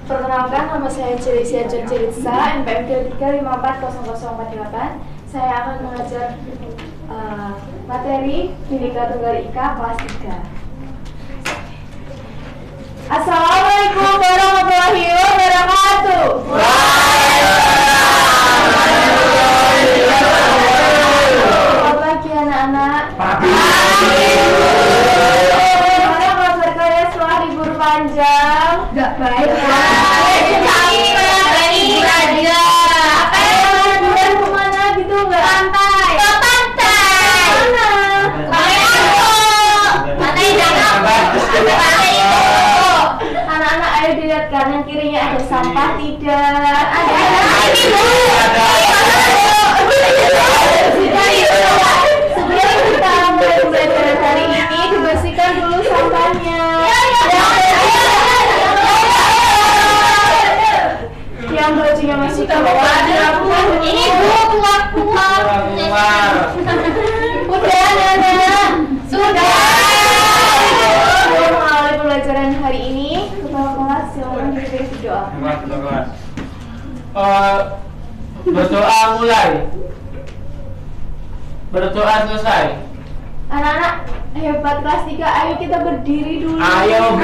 Perkenalkan, nama saya Celisia John Celitsa, NPM 3540048. Saya akan mengajar materi Bhinneka Tunggal Ika kelas 3. Assalamualaikum warahmatullahi wabarakatuh. Selamat pagi anak-anak. Gimana kabar kalian setelah libur panjang? Gak baik. Anak-anak, ayo dilihat kanan kirinya ada sampah tidak? Ada. Sebelum kita mulai pembelajaran hari ini, dibersihkan dulu sampahnya. Yang bajunya masih keluar, ini Bu, keluar. Udah, anak-anak. Sudah. Mengawali pembelajaran hari ini, kepala kelas silakan diberi doa. Berdoa mulai. Berdoa selesai. Anak-anak hebat kelas 3, ayo kita berdiri dulu. Ayo, Bu.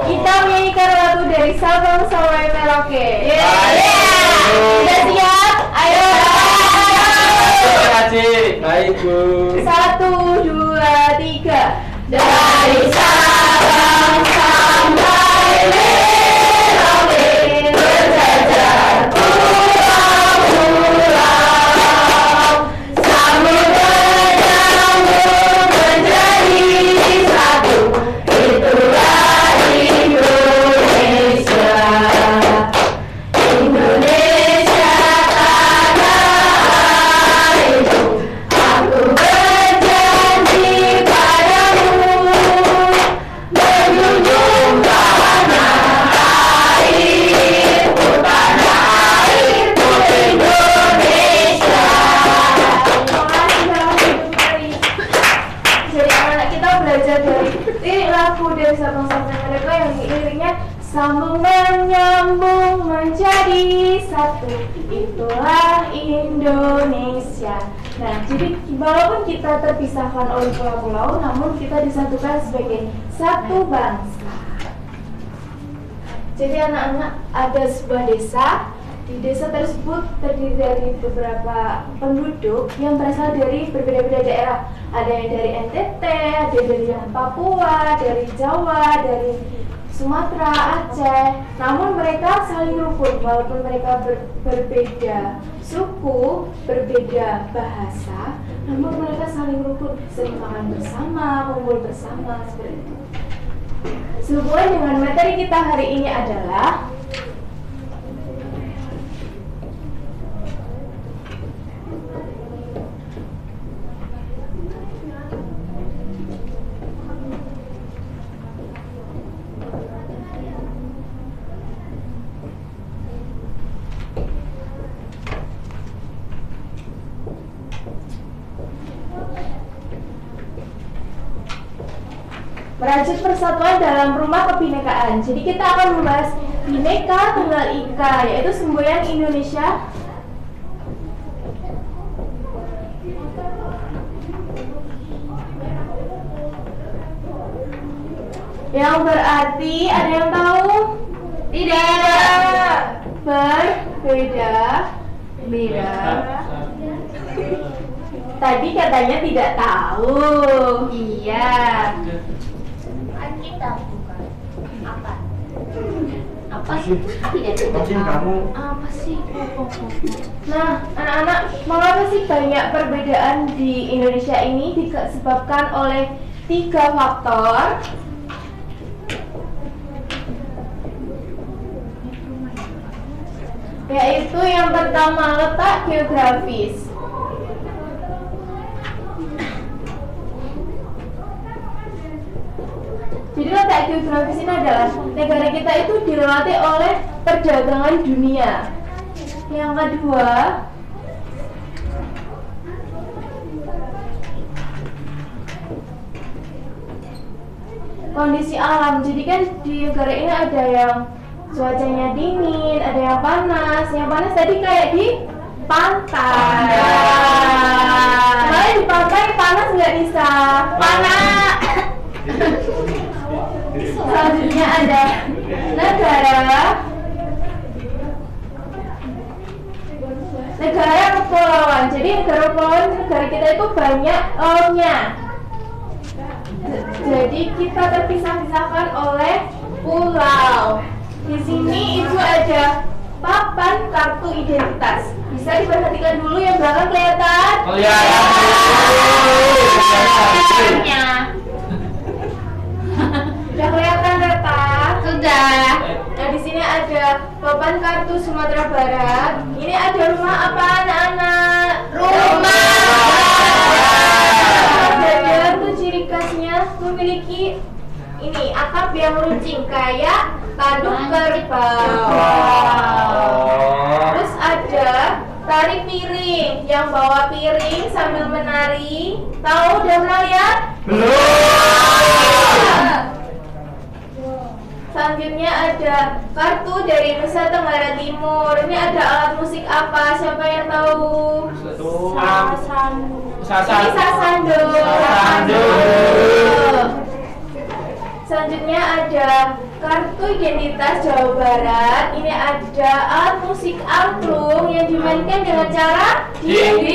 Kita menyanyikan lagu dari Sabang sampai Merauke. Sudah siap? Ayo. Terima kasih. Baik, Bu. 1, 2, 3. Dari Sabang sampai Merauke, berjajar pulau-pulau, samudra nyambung menjadi satu. Itulah Indonesia. Indonesia tanah airku, aku berjanji padamu, menjunjung tanah airku, Indonesia. Jadi anak-anak kita belajar dari lirik lagu dari Sabang sampai Merauke yang liriknya sambung menyambung menjadi satu. Itulah Indonesia. Nah, jadi walaupun kita terpisahkan oleh pulau-pulau, namun kita disatukan sebagai satu bangsa. Jadi anak-anak, ada sebuah desa. Di desa tersebut terdiri dari beberapa penduduk yang berasal dari berbeda-beda daerah. Ada yang dari NTT, ada dari yang Papua, dari Jawa, dari Sumatera, Aceh. Namun mereka saling rukun walaupun mereka berbeda suku, berbeda bahasa. Namun mereka saling rukun, sering makan bersama, kumpul bersama, seperti itu. Sehubungan dengan materi kita hari ini adalah merajut persatuan dalam rumah kebinekaan. Jadi kita akan membahas Bhinneka Tunggal Ika, yaitu semboyan Indonesia yang berarti, ada yang tahu? Tidak. Berbeda. Beda. Tadi katanya tidak tahu. Iya. Kita bukan apa sih? Kamu Apa sih? Nah, anak-anak, mengapa sih banyak perbedaan di Indonesia ini? Disebabkan oleh 3 faktor. Yaitu yang pertama, letak geografis. Jadi letak geografis ini adalah negara kita itu dilewati oleh perdagangan dunia. Yang kedua, kondisi alam. Jadi kan di negara ini ada yang cuacanya dingin, ada yang panas. Yang panas tadi kayak di pantai. Kalau di pantai panas nggak bisa. Panas. Selanjutnya ada negara kepulauan. Jadi negara kepulauan, negara kita itu banyak lautnya. Jadi kita terpisah-pisahkan oleh pulau. Di sini itu ada papan kartu identitas. Bisa diperhatikan dulu yang belakang kelihatan? Sudah kelihatan Reta? Sudah. Nah di sini ada papan kartu Sumatera Barat. Ini ada rumah apa anak-anak? Rumah. Jadian tuh ciri khasnya memiliki ini atap yang runcing kayak tanduk kerbau. Terus ada tari piring yang bawa piring sambil menari. Tahu udah pernah lihat? Selanjutnya ada kartu dari Nusa Tenggara Timur. Ini ada alat musik apa? Siapa yang tahu? Ini sasando. Selanjutnya ada kartu identitas Jawa Barat. Ini ada alat musik angklung yang dimainkan dengan cara Gitar.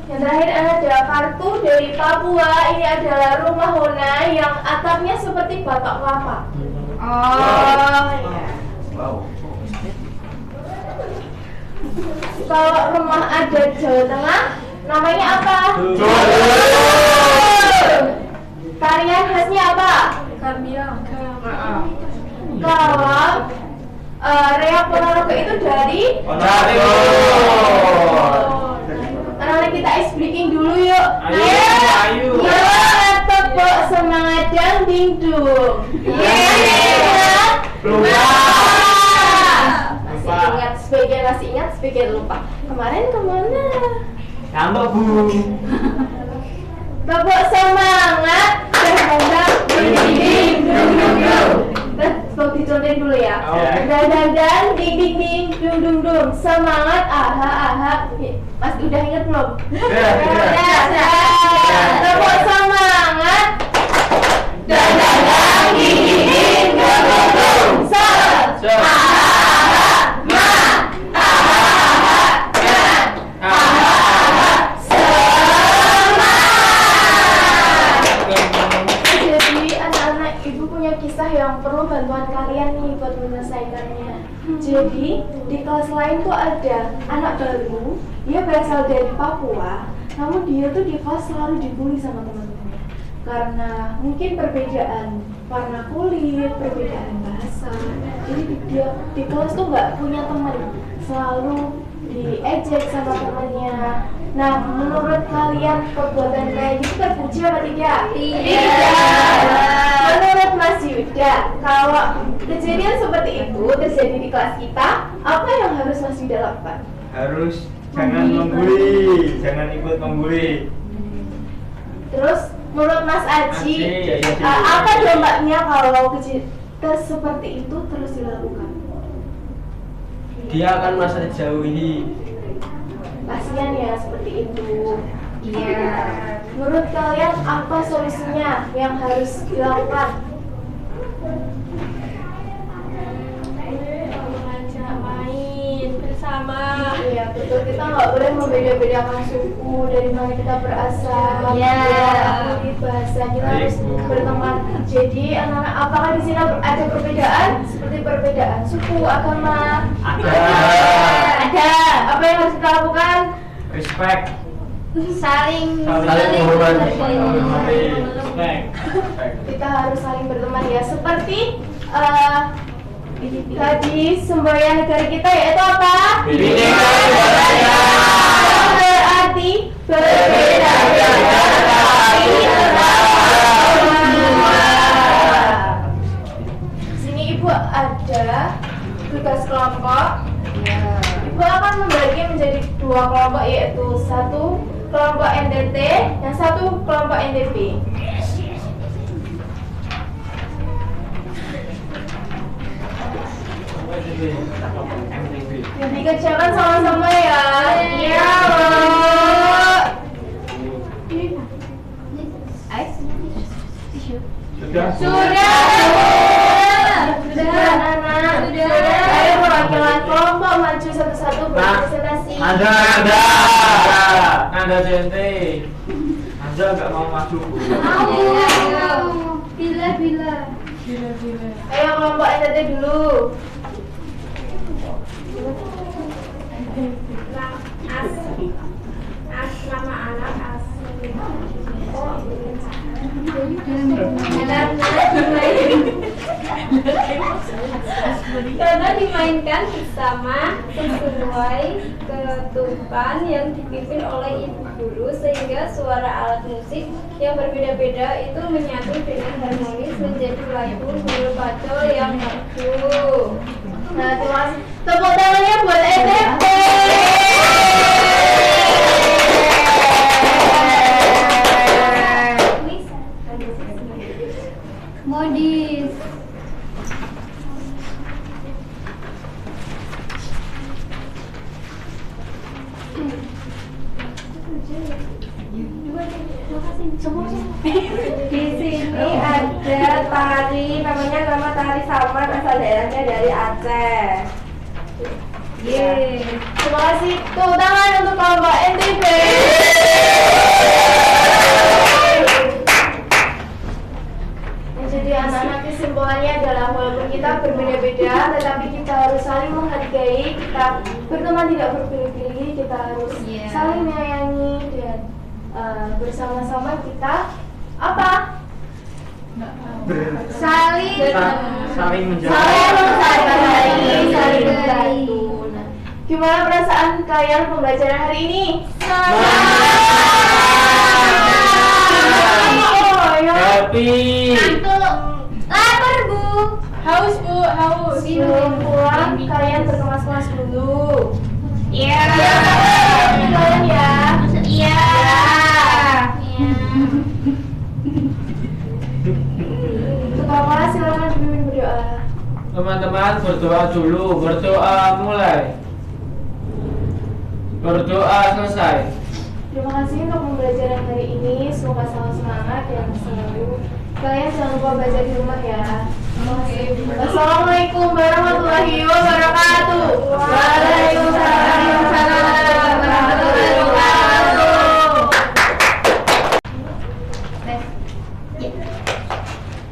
Yang terakhir ada kartu dari Papua. Ini adalah rumah Hona yang atapnya seperti batok kelapa. Kalau rumah ada Jawa Tengah, namanya apa? Tarian khasnya apa? Kalau reok Ponorogo itu dari anak-anak kita ice breaking dulu yuk. Ayo. Tepuk semangat dan dingdung. Masih ingat, sebagian lupa. Kemarin kemana? Ngambek Bu. Tepuk semangat dan dingdung. Stop dicontohin dulu ya. Dan ding dung. Semangat aha. Mas udah inget belum? Tepuk semangat dan ding dung. Jadi anak-anak ibu punya kisah yang perlu bantuan kalian nih buat menyelesaikannya. Jadi di kelas lain tuh ada anak baru, dia berasal dari Papua, namun dia tuh di kelas selalu dibully sama teman-temannya karena mungkin perbedaan warna kulit, perbedaan bahasa. Jadi dia di kelas tuh nggak punya teman, selalu diejek sama temannya. Nah, menurut kalian perbuatan kayak gitu terpuji apa tidak? Tidak. Menurut Mas Yuda, kalau kejadian seperti itu terjadi di kelas kita, apa yang harus Mas Yuda lakukan? Harus jangan membuli, jangan ikut membuli. Terus menurut Mas Aji, apa dampaknya kalau kejadian seperti itu terus dilakukan? Dia akan merasa dijauhi. Kasihan ya seperti itu. Iya. Menurut kalian apa solusinya yang harus dilakukan? Mengajak main bersama. Iya betul, kita nggak boleh membeda-bedakan suku dari mana kita berasal. Iya. Kulit, bahasa, kita harus berteman. Jadi anak-anak, apakah di sini ada perbedaan seperti perbedaan suku, agama? Ada. Apa yang harus kita lakukan? Respect. Saling menghormati. Respect. Kita harus saling berteman ya. Seperti tadi semboyan negara kita yaitu apa? Bhinneka Berarti berbeda-beda tapi sini ibu ada tugas kelompok. Ibu akan membagi menjadi dua kelompok, yaitu satu kelompok NTT, yang satu satu kelompok NTB. Dikerjakan sama-sama ya. Iya, Sudah. Sudah, anak. Ayo perwakilan kelompok maju satu-satu berpresentasi. Ada. Ada Jente. Anda nggak mau maju. Bila. Ayo kelompok NTT dulu. As nama anak as. Karena dimainkan bersama sesuai ketukan yang dipimpin oleh ibu guru, sehingga suara alat musik yang berbeda-beda itu menyatu dengan harmonis menjadi lagu bulu pacul yang merdu. Nah, terima kasih. Tepuk tangannya buat NTT. Modis. Di sini ada tari, namanya tari Saman, asal daerahnya dari Aceh. Yeay. Terima kasih. Tepuk tangan untuk kelompok NTB. Jadi anak-anak kesimpulannya adalah walaupun kita berbeda-beda, tetapi kita harus saling menghargai, kita berteman tidak berpilih-pilih, kita harus saling menyayangi dan bersama-sama kita apa? Saling Saling menjaga. Saling membantu. Nah, gimana perasaan kalian pembelajaran hari ini? Happy. lapar bu. Haus bu, haus. Sebelum pulang kalian berkemas-kemas dulu. Iya. Kalian ya. Iya. Pertama silakan pimpin berdoa. Teman-teman berdoa dulu. Berdoa mulai. Berdoa selesai. Terima kasih untuk pembelajaran hari ini. Semoga selalu semangat dan selalu kalian jangan lupa belajar di rumah ya. Terima kasih. Assalamualaikum warahmatullahi wabarakatuh. Waalaikumsalam warahmatullahi wabarakatuh.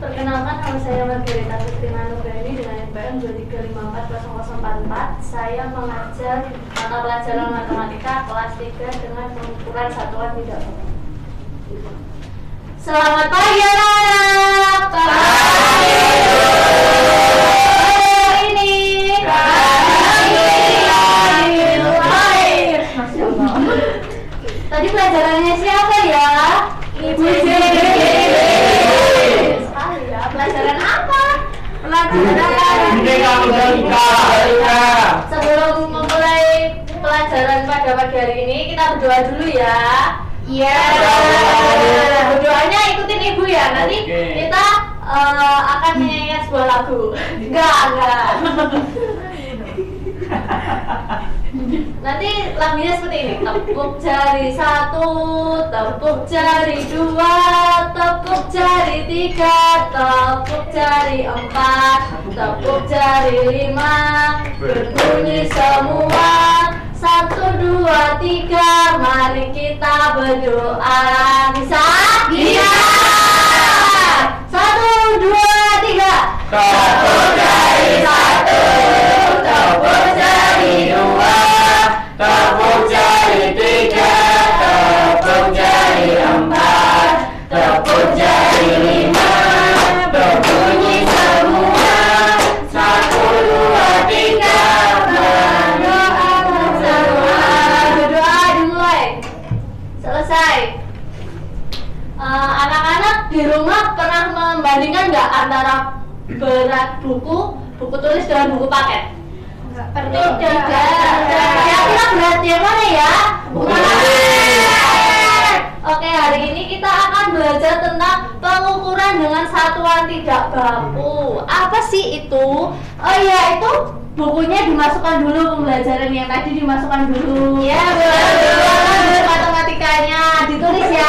Perkenalkan, nama saya Margarita Kristina Nugrani dengan NPM 2354044. Saya mengajar mata pelajaran matematika kelas 3 dengan pengukuran satuan tidak foto. Selamat pagi anak-anak. Hari ini Masya Allah. Tadi pelajarannya siapa ya? Ibu sekali ya. Pelajaran apa? Sebelum memulai pelajaran pada pagi hari ini, kita berdoa dulu ya. Iya. Berdoanya ikutin ibu ya. Nanti kita akan menyanyikan sebuah lagu. Enggak. Nanti lagunya seperti ini. Tepuk jari 1, tepuk jari 2, tepuk jari 3, tepuk jari 4, tepuk jari 5. Berbunyi semua. 1, 2, 3, mari kita berdoa. Bisa? Bisa! 1, 2, 3. Tepuk jari 1, tepuk jari 2, tepuk jari 3, tepuk jari 4, tepuk jari 5. Berbunyi semua. 1, 2, 3. Berdoa dimulai. Selesai. Anak-anak di rumah pernah membandingkan nggak antara berat buku tulis dengan buku paket? Tidak. Kira-kira berat yang mana ya? Buku paket. Oke, hari ini kita akan belajar tentang pengukuran dengan satuan tidak baku. Apa sih itu? Oh iya, itu bukunya dimasukkan dulu, pembelajaran yang tadi dimasukkan dulu. Ya, betul. Matematikanya ditulis ya.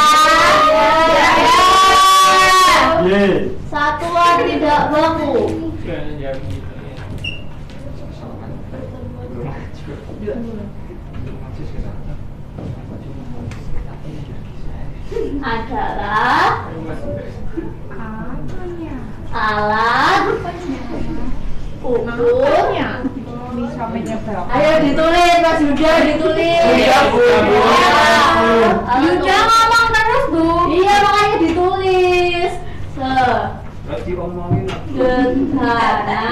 Satuan tidak baku. Adalah alat ukur. Ayo ditulis, Mas Yuda, ditulis. Yuda ngomong terus, Bu. Iya, makanya ditulis. Sederhana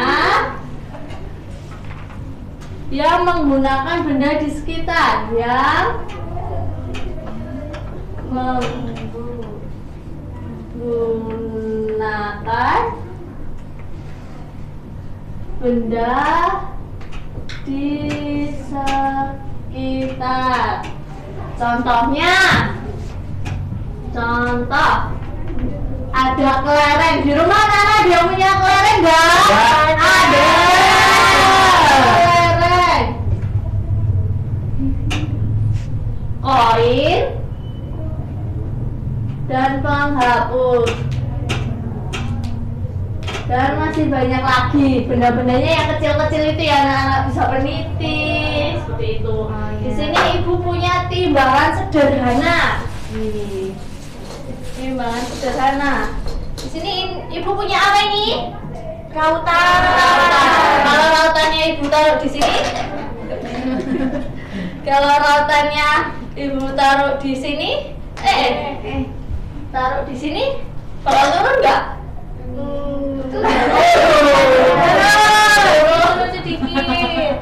yang menggunakan benda di sekitar, yang menggunakan benda di sekitar. Contohnya, ada kelereng. Di rumah Nana dia punya kelereng nggak? Ada. Kelereng. Koin dan penghapus. Dan masih banyak lagi benda-bendanya yang kecil-kecil itu ya, anak-anak bisa peniti seperti itu. Di sini ibu punya timbangan sederhana. Timbangan sederhana. Di sini ibu punya apa ini? Rautan. Kalau rautannya ibu taruh di sini. Kalau rautannya ibu taruh di sini, taruh di sini, kalau turun enggak? Turun sedikit.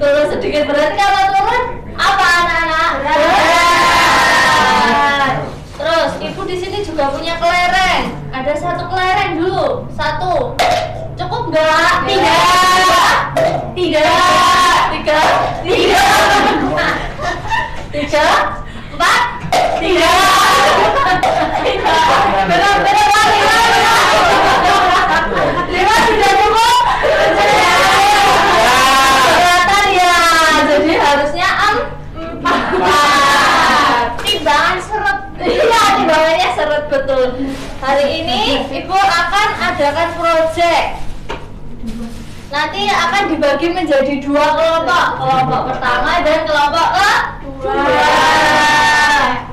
Turun sedikit berarti kalau turun apa anak-anak? Terus ibu di sini juga punya kelereng. Ada satu kelereng dulu. Satu. Cukup enggak? Tiga. Empat. Tiga. Benar-benar lima sudah cukup. Kelihatan ya. Jadi harusnya empat. Timbangan seret. Iya, timbangannya seret betul. Hari ini ibu akan adakan proyek. Nanti akan dibagi menjadi dua kelompok. Kelompok pertama dan kelompok kedua.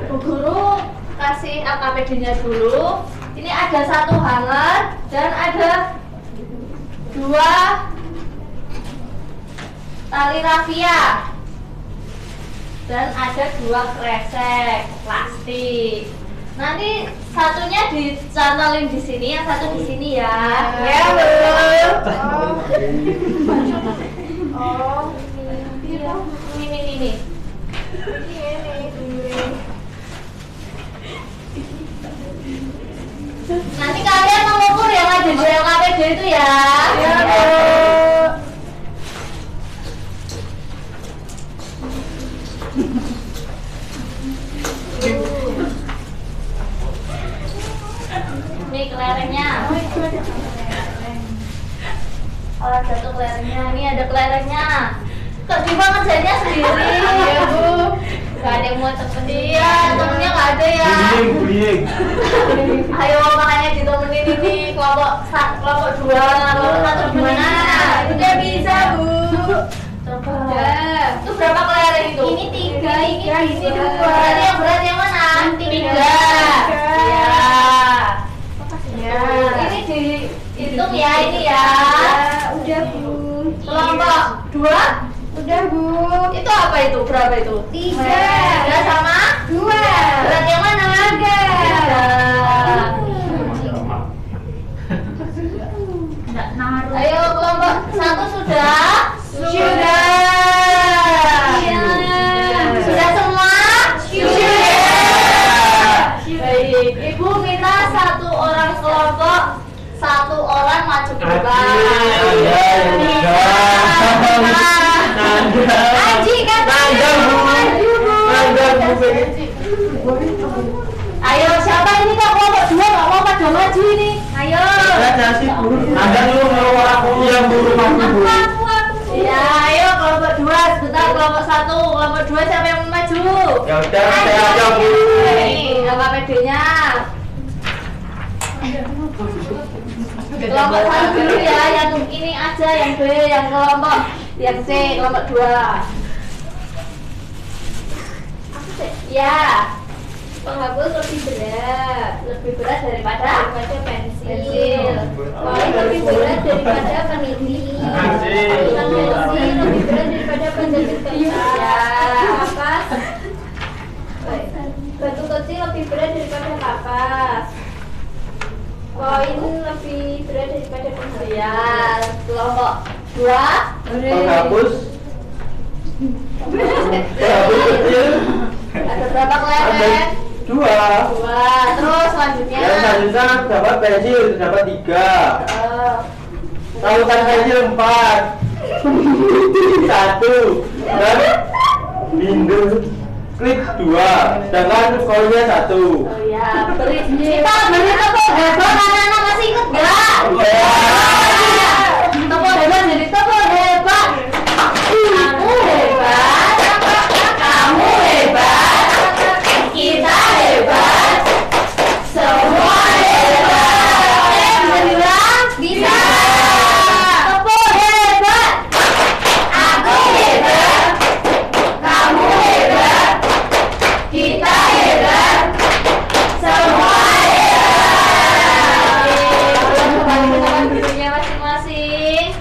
Bu Guru kasih AKPD-nya dulu. Ini ada satu hanger dan ada dua tali rafia dan ada dua kresek plastik. Nanti satunya dicantolin di sini, yang satu di sini ya. Ya betul. Ini. Nanti kalian mengukur yang ada di LKPD itu ya. Ya Bu. Ini kelerengnya. Oh, satu kelerengnya. Ini ada kelerengnya. Kok Diva ngerjainnya sendiri? Iya Bu. Gak ada yang mau temen. Iya, temennya gak ada ya. Bullying. Ayo makanya ditemenin ini kelompok dua, kelompok satu gimana? Udah bisa Bu. Coba. Itu berapa kelereng itu? Ini tiga, ini dua. Berarti yang berat yang mana? Tiga. Ya. Ini dihitung ya ini ya. Udah Bu. Kelompok dua. Udah Bu. Itu apa itu? Berapa itu? Tiga. Tiga sama Dua. berat yang mana? Tiga. Ayo kelompok satu sudah? Sudah. Sudah semua? Sudah. Baik, Ibu minta satu orang kelompok, satu orang maju ke depan. Aji kan? Maju Bu. maju ini. Ayo. Ada dulu ngelawar aku yang buru Aku. Iya, ayo kelompok 2 sebentar, kelompok 1, kelompok 2 siapa yang mau maju? Ya udah, saya aja Bu. Ini apa PD-nya? Kelompok 1 dulu ya, yang ini aja, yang B, yang kelompok yang C, kelompok 2. Ya, Penghapus lebih berat daripada pensil. Koin lebih berat daripada peniti. Pensil lebih berat daripada penjepit kertas. Kapas. Batu kecil lebih berat daripada kapas. Koin lebih berat daripada pensil. ya, kelompok 2. Penghapus. Penghapus kecil. Ada berapa kelewet? 2. 2. Terus selanjutnya. Yang selanjutnya dapat pensil dapat 3. Tautan pensil 4. 1 dan binder klik 2. Sedangkan koinnya 1. Oh ya, kita beri tepuk hebat, anak-anak masih inget nggak? Tepuk hebat jadi tepuk hebat. Kamu hebat, kamu hebat, kita hebat, semua hebat. Bisa bilang? Bisa. Tepuk hebat. Aku hebat, kamu hebat, kita hebat, semua hebat. Kembali ke tempat duduknya masing-masing.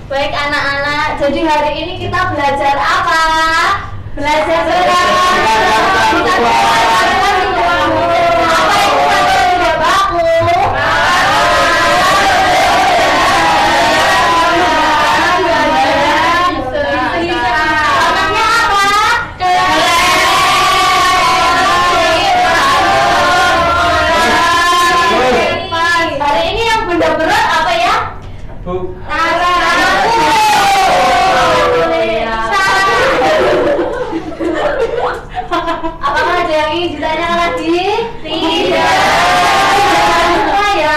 Baik anak-anak, jadi hari ini kita belajar apa? Belajar berat. Kita belajar apa itu kata tidak baku? Contohnya apa? Hari ini yang benda berat apa ya? Bu. Apakah ada yang ingin ditanyakan lagi? Tidak. Ya.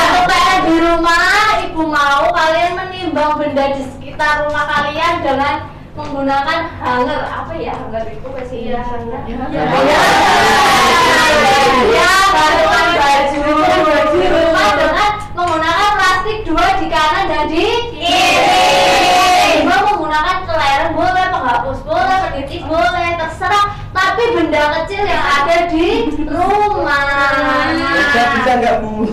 Supaya di rumah ibu mau kalian menimbang benda di sekitar rumah kalian dengan menggunakan hanger. Apa ya hanger itu pasti ya hanger. Ya, gantungan baju di rumah dengan menggunakan plastik 2 di kanan dan di kiri. Ibu menggunakan kelereng boleh, penghapus boleh, peniti boleh, terserah. Tapi benda kecil yang ada di rumah. Bisa nggak Bu?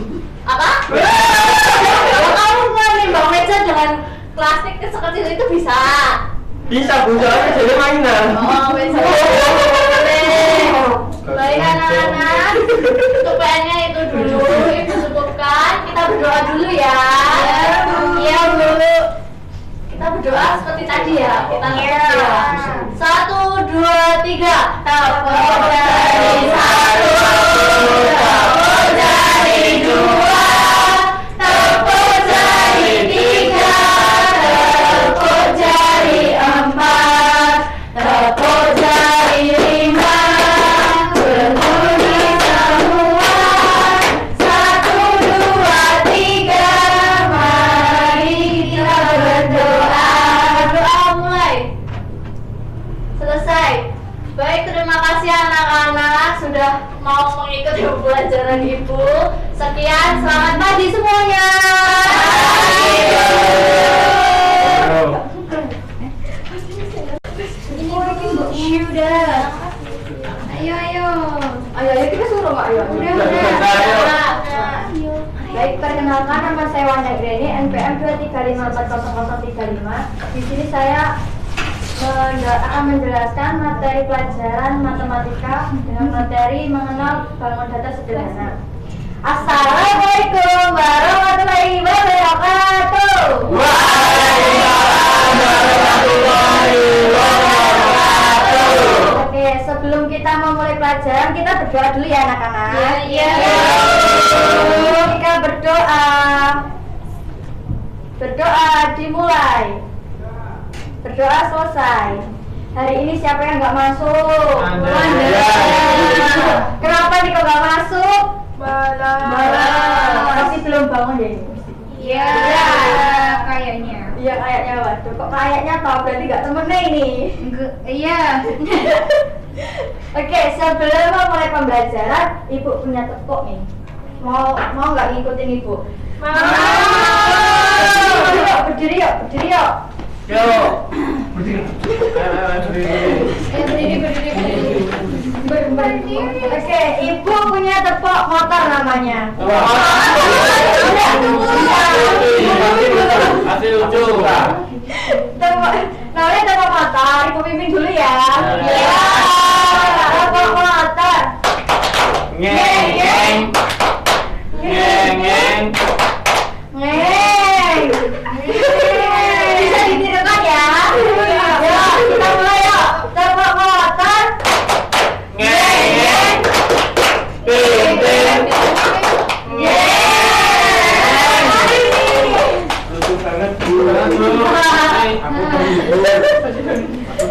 Apa? Kalau kamu menimbang meja dengan plastik sekecil itu bisa. Bisa Bu, soalnya jadi mainan. Oh, meja boleh. Baik anak-anak, untuk PR-nya itu dulu ibu cukupkan. Kita berdoa dulu ya. Iya dulu. Kita berdoa seperti tadi ya. Kita berdoa. 1, 2, 3. Tepuk jari 1, tepuk jari 2, tepuk jari 3, tepuk jari 4, tepuk jari 5. Berbunyi semua. 1, 2, 3. Mari kita berdoa. Doa mulai. Selesai. Baik, terima kasih anak-anak sudah mau mengikuti pelajaran ibu. Sekian, selamat pagi semuanya. Udah. Ayo kita suruh Mak. Udah. Baik, perkenalkan nama saya Wanda Greni, NPM 2354035. Di sini saya akan menjelaskan materi pelajaran matematika dengan materi mengenal bangun data sederhana. Assalamualaikum warahmatullahi wabarakatuh. Oke, sebelum kita memulai pelajaran, kita berdoa dulu ya anak-anak. Iya. Kita berdoa. Berdoa dimulai. Berdoa selesai. Hari ini siapa yang nggak masuk? Anda. Kenapa nih kok nggak masuk? Malam. Masih belum bangun ya ini? Iya, kayaknya. Iya kayaknya, waduh kok kayaknya tau berarti nggak temennya ini. Enggak, iya. Oke, sebelum mulai pembelajaran, ibu punya tepuk nih. Mau nggak ngikutin ibu? Berdiri yuk. Yo. Berdiri. Berdiri. Oke, ibu punya tepuk motor namanya. Hasil lucu. Namanya tepuk motor, ibu pimpin dulu ya. Ya. Tepuk motor. Ngeng ngeng. Ngeng ngeng. Ngeng. Bisa ditirukan ya. Ya, kita mulai yuk. Tepuk motor. Ngeng ngeng. Tim tim. Lucu banget Bu. Aku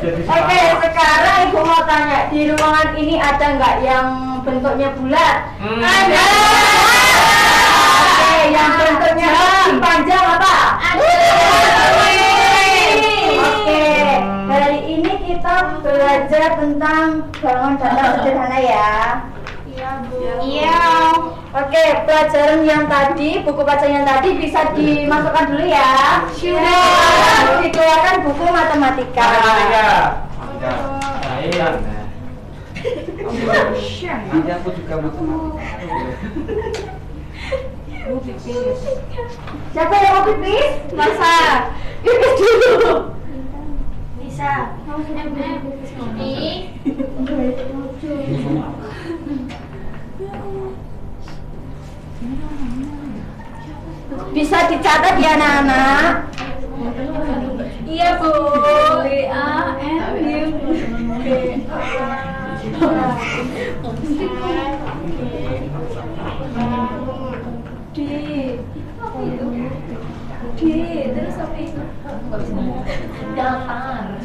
jadi Oke, sekarang ibu mau tanya, di ruangan ini ada nggak yang bentuknya bulat? Ada. Oke, yang bentuknya panjang apa? Ada. Oke, hari ini kita belajar tentang bangun data sederhana ya. Iya. Oke, pelajaran yang tadi, buku bacaan yang tadi bisa dimasukkan dulu ya. Sudah. Dikeluarkan buku matematika. Nanti aku juga matematika. Siapa yang mau pipis? Masa? Pipis dulu. Bisa. Ini. Bisa dicatat ya anak-anak. Iya, Bu. Terus apa itu? Datar.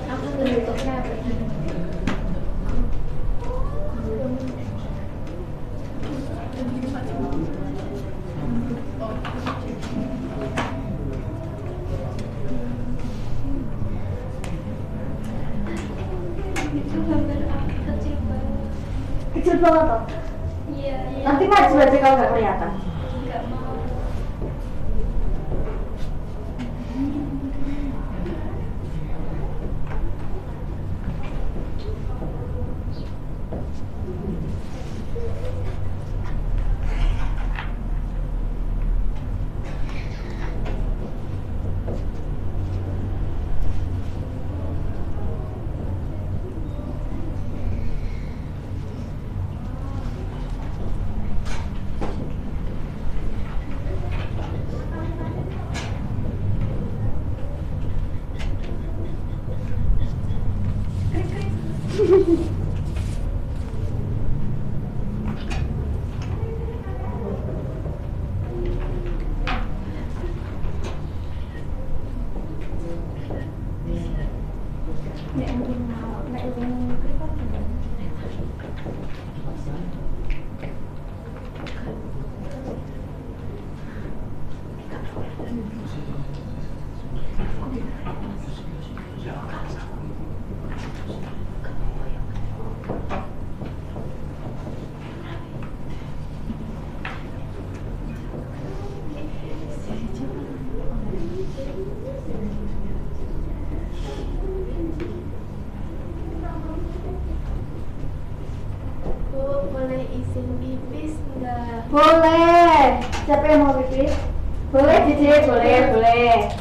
Aku bentuknya apa ini? Itu gambar apa? Kecil banget. Kecil banget toh. Iya. Nanti maju aja kalau nggak kelihatan. Nggak mau. Boleh. Siapa yang mau pipis? Boleh, Cici, boleh. Boleh.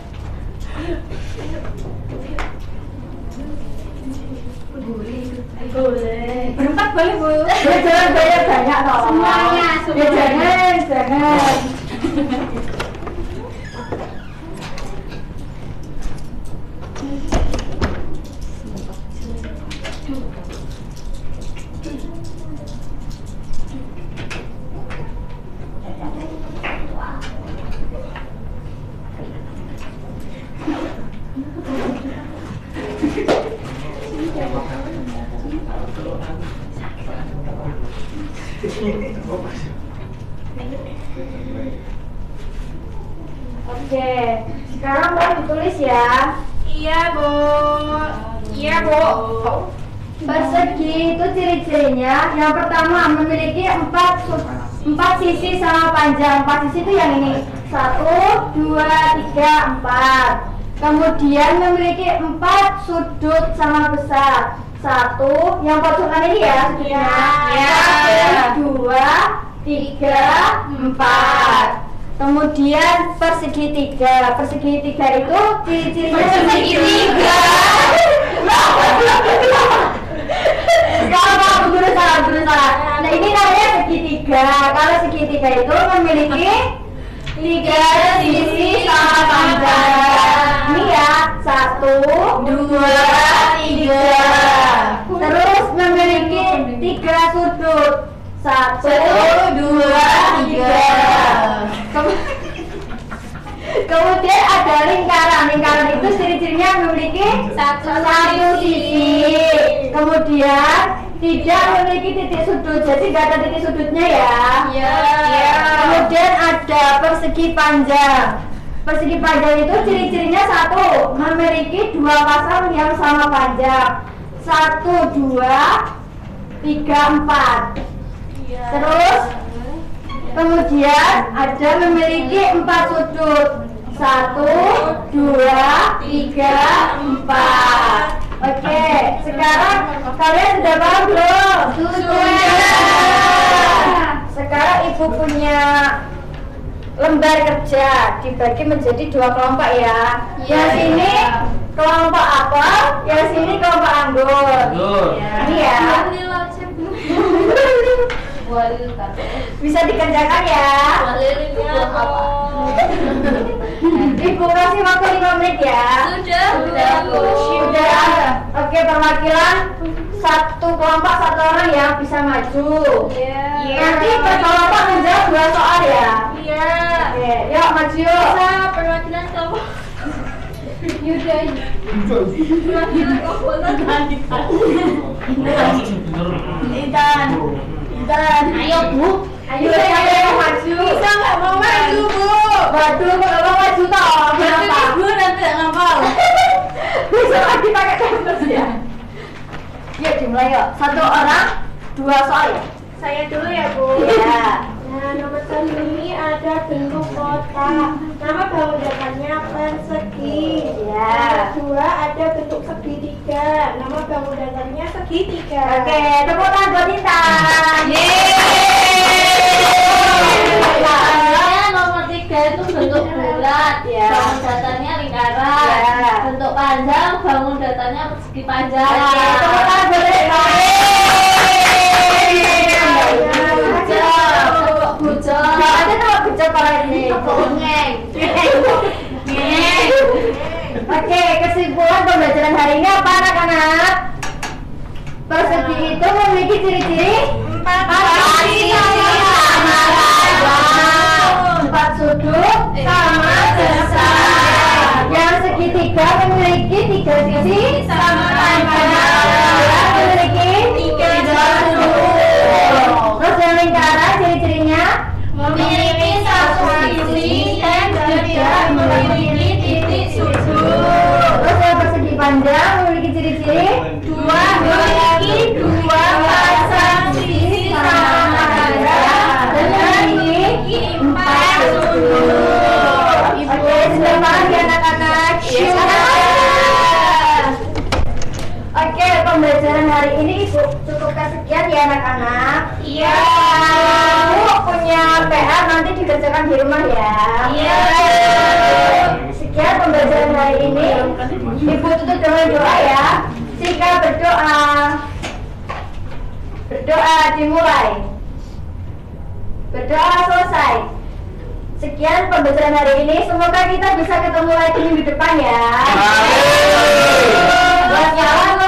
Berempat boleh, Bu. Ya jangan banyak toh. Semuanya. Ya jangan. Oke, sekarang mau ditulis ya. Iya, Bu. Persegi itu ciri-cirinya. Yang pertama memiliki empat sisi sama panjang. 4 sisi itu yang ini. 1, 2, 3, 4. Kemudian memiliki 4 sudut sama besar. 1, yang pojokan ini ya sudutnya. Ya. 1, 2, 3, 4. Kemudian persegi 3. Persegi 3 itu ciri-cirinya Persegi 3. Kalau berusaha. Nah ini namanya segitiga. Kalau segitiga itu memiliki 3 sisi sama panjang. Ini ya 1, 2, 3. Terus memiliki 3 sudut. 1, 2, 3. Kemudian ada lingkaran. Lingkaran itu ciri-cirinya memiliki satu sisi. Kemudian tidak memiliki titik sudut. Jadi tidak ada titik sudutnya ya. Iya. Kemudian ada persegi panjang. Persegi panjang itu ciri-cirinya 1, memiliki 2 pasang yang sama panjang. 1, 2, 3, 4. Terus kemudian ada memiliki 4 sudut. 1, 2, 3, 4. Oke, sekarang kalian sudah paham belum? Sudah. Sekarang ibu punya lembar kerja dibagi menjadi 2 kelompok ya. Yang sini kelompok apa? Yang sini kelompok anggur. Ini ya. Bisa dikerjakan ya. Ibu kasih waktu 5 menit ya. Sudah. Oke, perwakilan satu kelompok 1 orang yang bisa maju. Nanti per kelompok menjawab 2 soal ya. Oke, yuk maju yuk. Perwakilan kelompok. Intan. Ayo Bu. Ayo siapa yang maju? Bisa nggak mau maju Bu? Waduh, kalau mau maju toh. Kenapa? Bu nanti nggak ngapal. Bisa lagi pakai kertas ya. Yuk dimulai yuk. 1 orang 2 soal ya. Saya dulu ya, Bu. Ya. Nah, nomor 1 ini ada bentuk kotak. Nama bangun dasarnya persegi. Ya. Nomor 2 ada bentuk segitiga. Nama bangun dasarnya segitiga. Oke, tepuk tangan buat Intan. Nomor 3 itu bentuk bulat, Ya. bangun datarnya lingkaran. Ya. Bentuk panjang, bangun datarnya persegi panjang. Oke, tepuk tangan buat Intan. Bujang. Nggak ada nama bujang para ini. Bongeng. Oke, kesimpulan pembelajaran hari ini apa anak-anak? Persegi itu memiliki ciri-ciri 4 sisi sama panjang, 4 sudut sama besar. Yang segitiga memiliki 3 sisi sama panjang, memiliki 3 sudut. Terus yang lingkaran ciri-cirinya Memiliki 1 sisi dan tidak memiliki titik sudut. Terus yang persegi panjang memiliki ciri-ciri memiliki 2 pasang sisi sama panjang dan memiliki 4 sudut. Oke, sudah paham ya anak-anak? Oke, pembelajaran hari ini cukupkan sekian ya anak-anak. Iya. Bu, punya PR nanti dikerjakan di rumah ya. Iya. Sekian pembelajaran hari ini. Ibu tutup dengan doa ya. Sika berdoa. Berdoa dimulai. Berdoa selesai. Sekian pembelajaran hari ini. Semoga kita bisa ketemu lagi minggu depan ya. Wassalam.